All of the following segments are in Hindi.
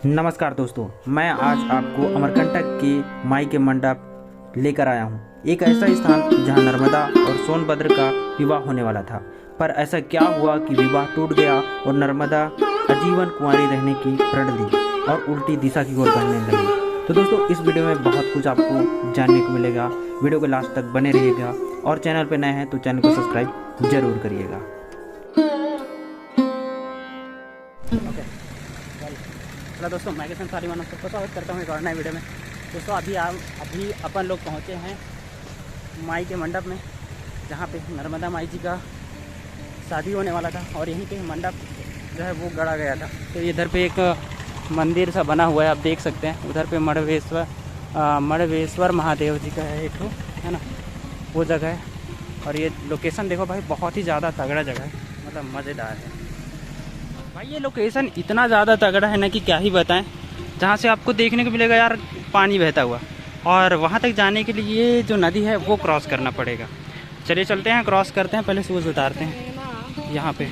नमस्कार दोस्तों, मैं आज आपको अमरकंटक के माई के मंडप लेकर आया हूँ। एक ऐसा स्थान जहाँ नर्मदा और सोनभद्र का विवाह होने वाला था, पर ऐसा क्या हुआ कि विवाह टूट गया और नर्मदा आजीवन कुंवारी रहने की प्रण ली और उल्टी दिशा की ओर बढ़ने लगी। तो दोस्तों, इस वीडियो में बहुत कुछ आपको जानने को मिलेगा। वीडियो को लास्ट तक बने रहिएगा और चैनल पर नए हैं तो चैनल को सब्सक्राइब जरूर करिएगा। हेलो दोस्तों, मैं किसान सारी मानव सबको स्वागत करता हूँ एक और नए वीडियो में। दोस्तों अभी अपन लोग पहुँचे हैं माई के मंडप में, जहाँ पे नर्मदा माई जी का शादी होने वाला था और यहीं पे मंडप जो है वो गढ़ा गया था। तो इधर पे एक मंदिर सा बना हुआ है, आप देख सकते हैं। उधर पे मड़वेश्वर महादेव जी का है एक ठो, है ना, वो जगह है। और ये लोकेशन देखो भाई, बहुत ही ज़्यादा तगड़ा जगह है, मतलब मज़ेदार है भाई। ये लोकेशन इतना ज़्यादा तगड़ा है ना कि क्या ही बताएं। जहाँ से आपको देखने को मिलेगा यार पानी बहता हुआ, और वहाँ तक जाने के लिए जो नदी है वो क्रॉस करना पड़ेगा। चलिए चलते हैं, क्रॉस करते हैं। पहले शूज़ उतारते हैं यहाँ पे।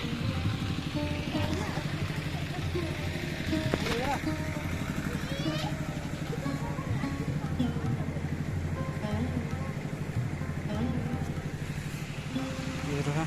ये रहा।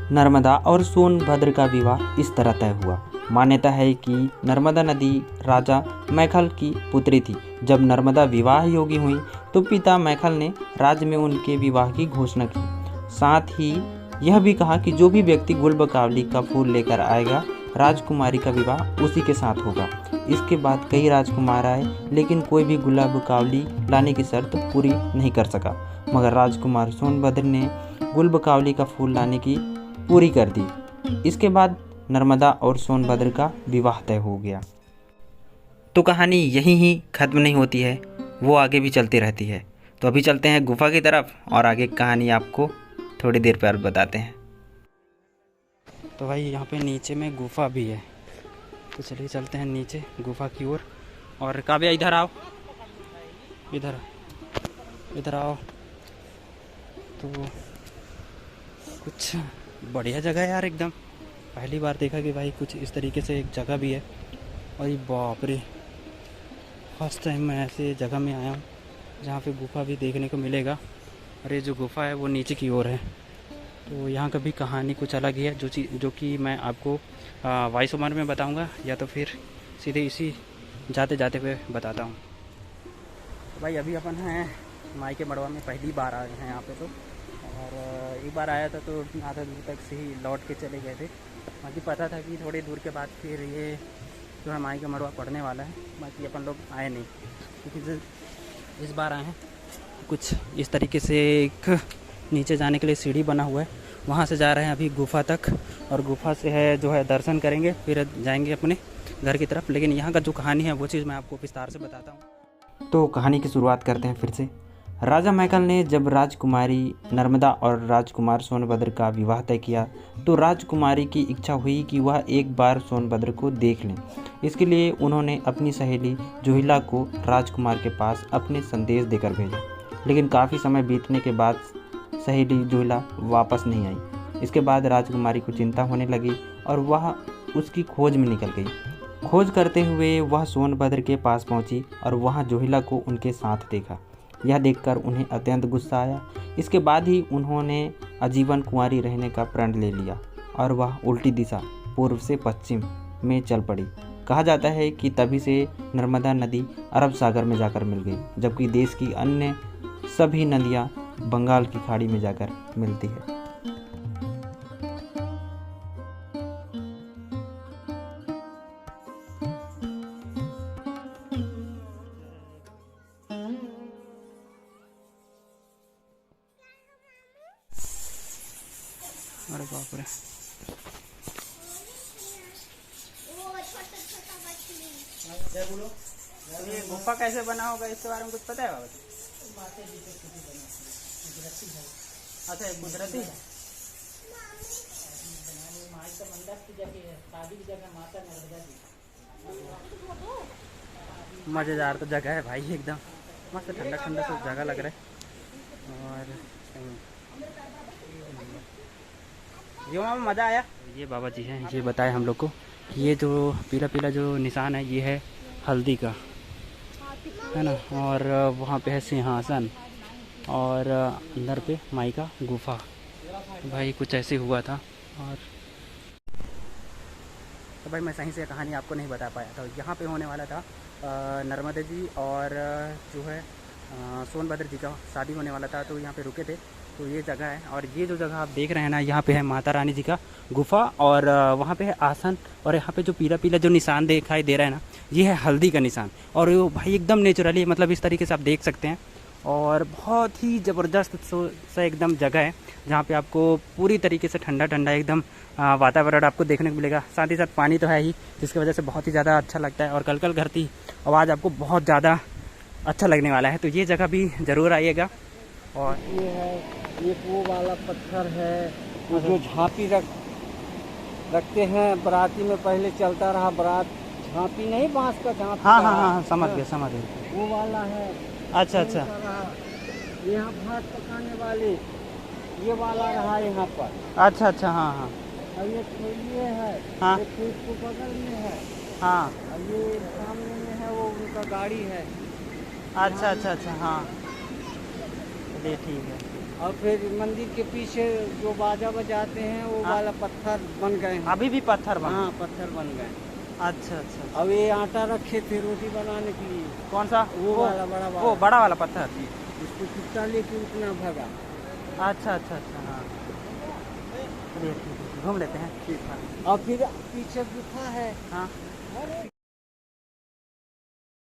नर्मदा और सोनभद्र का विवाह इस तरह तय हुआ। मान्यता है कि नर्मदा नदी राजा मैखल की पुत्री थी। जब नर्मदा विवाह योगी हुई तो पिता मैखल ने राज्य में उनके विवाह की घोषणा की। साथ ही यह भी कहा कि जो भी व्यक्ति गुलबकावली का फूल लेकर आएगा, राजकुमारी का विवाह उसी के साथ होगा। इसके बाद कई राजकुमार आए, लेकिन कोई भी गुलबकावली लाने की शर्त पूरी नहीं कर सका। मगर राजकुमार सोनभद्र ने गुलबकावली का फूल लाने की पूरी कर दी। इसके बाद नर्मदा और सोनभद्र का विवाह तय हो गया। तो कहानी यहीं ही खत्म नहीं होती है, वो आगे भी चलती रहती है। तो अभी चलते हैं गुफा की तरफ और आगे कहानी आपको थोड़ी देर पर बताते हैं। तो भाई यहाँ पे नीचे में गुफा भी है, तो चलिए चलते हैं नीचे गुफा की ओर। और काव्या इधर आओ, इधर आओ। तो कुछ बढ़िया जगह है यार, एकदम पहली बार देखा कि भाई कुछ इस तरीके से एक जगह भी है। और ये बाप रे, फर्स्ट टाइम मैं ऐसे जगह में आया हूँ जहाँ पे गुफा भी देखने को मिलेगा। और ये जो गुफा है वो नीचे की ओर है। तो यहाँ का भी कहानी कुछ अलग ही है, जो कि मैं आपको वॉइस ओवर में बताऊँगा, या तो फिर सीधे इसी जाते जाते हुए बताता हूँ। तो भाई अभी अपन हैं माई के मड़वा में, पहली बार आए हैं यहाँ पे। तो और एक बार आया था तो आधा दूर तक से ही लौट के चले गए थे। बाकी पता था कि थोड़ी दूर के बाद फिर ये जो है माई का मड़वा पड़ने वाला है। बाकी अपन लोग आए नहीं, क्योंकि इस बार आए हैं। कुछ इस तरीके से एक नीचे जाने के लिए सीढ़ी बना हुआ है, वहाँ से जा रहे हैं अभी गुफा तक। और गुफा से है जो है दर्शन करेंगे, फिर जाएंगे अपने घर की तरफ। लेकिन यहाँ का जो कहानी है वो चीज़ मैं आपको विस्तार से बताता हूँ। तो कहानी की शुरुआत करते हैं फिर से। राजा मैखल ने जब राजकुमारी नर्मदा और राजकुमार सोनभद्र का विवाह तय किया तो राजकुमारी की इच्छा हुई कि वह एक बार सोनभद्र को देख लें। इसके लिए उन्होंने अपनी सहेली जोहिला को राजकुमार के पास अपने संदेश देकर भेजा। लेकिन काफ़ी समय बीतने के बाद सहेली जोहिला वापस नहीं आई। इसके बाद राजकुमारी को चिंता होने लगी और वह उसकी खोज में निकल गई। खोज करते हुए वह सोनभद्र के पास पहुंची और वहां जोहिला को उनके साथ देखा। यह देखकर उन्हें अत्यंत गुस्सा आया। इसके बाद ही उन्होंने आजीवन कुंवारी रहने का प्रण ले लिया और वह उल्टी दिशा पूर्व से पश्चिम में चल पड़ी। कहा जाता है कि तभी से नर्मदा नदी अरब सागर में जाकर मिल गई, जबकि देश की अन्य सभी नदियाँ बंगाल की खाड़ी में जाकर मिलती है। अरे बाप रे, ये गुफा कैसे बना होगा इसके बारे में कुछ पता है बाबा? अच्छा, गुजराती है। मज़ेदार तो जगह है भाई, एकदम मस्त ठंडा ठंडा सा जगह लग रहा है। और ये वहाँ मज़ा आया। ये बाबा जी हैं, ये बताए हम लोग को कि ये जो पीला पीला जो निशान है ये है हल्दी का, है ना। और वहाँ पे है सिंहासन और अंदर पे माई का गुफा। भाई कुछ ऐसे हुआ था। और तो भाई मैं सही से कहानी आपको नहीं बता पाया था। यहाँ पे होने वाला था नर्मदा जी और जो है सोनभद्र जी का शादी होने वाला था, तो यहाँ पे रुके थे। तो ये जगह है, और ये जो जगह आप देख रहे हैं ना, यहाँ पे है माता रानी जी का गुफा, और वहाँ पे है आसन, और यहाँ पे जो पीला पीला जो निशान दिखाई दे रहा है ना, ये है हल्दी का निशान। और वो भाई एकदम नेचुरली, मतलब इस तरीके से आप देख सकते हैं। और बहुत ही ज़बरदस्त सा एकदम जगह है, जहाँ पे आपको पूरी तरीके से ठंडा ठंडा एकदम वातावरण आपको देखने को मिलेगा। साथ ही साथ पानी तो है ही, जिसकी वजह से बहुत ही ज़्यादा अच्छा लगता है, और कलकल करती आवाज़ आपको बहुत ज़्यादा अच्छा लगने वाला है। तो ये जगह भी ज़रूर आइएगा। और ये है, ये वो वाला पत्थर है जो झांपी रखते हैं बराती में, पहले चलता रहा बारात, झांपी नहीं, बांस का झांपी। हाँ हाँ हाँ, समझ गया समझ गया। वो वाला है। अच्छा अच्छा। यहाँ भात पकाने वाले ये वाला रहा यहाँ पर। अच्छा अच्छा, हाँ हाँ और ये है, हाँ ये खेत को बगल में है। हाँ। और ये सामने में है, वो उनका गाड़ी है। अच्छा अच्छा अच्छा, हाँ चलिए ठीक है। और फिर मंदिर के पीछे जो बाजा बजाते हैं वो हाँ। वाला पत्थर बन गए हैं। अभी भी पत्थर बना? हाँ, पत्थर बन गए। अच्छा अच्छा। अब ये आटा रखे थे रोटी बनाने के लिए। कौन सा? वो वाला बड़ा वाला। वो बड़ा वाला पत्थर। इसको कितना लेके उतना भगा। अच्छा अच्छा अच्छा, हाँ चलिए ठीक है, घूम लेते हैं। और फिर पीछे गुफा है। हाँ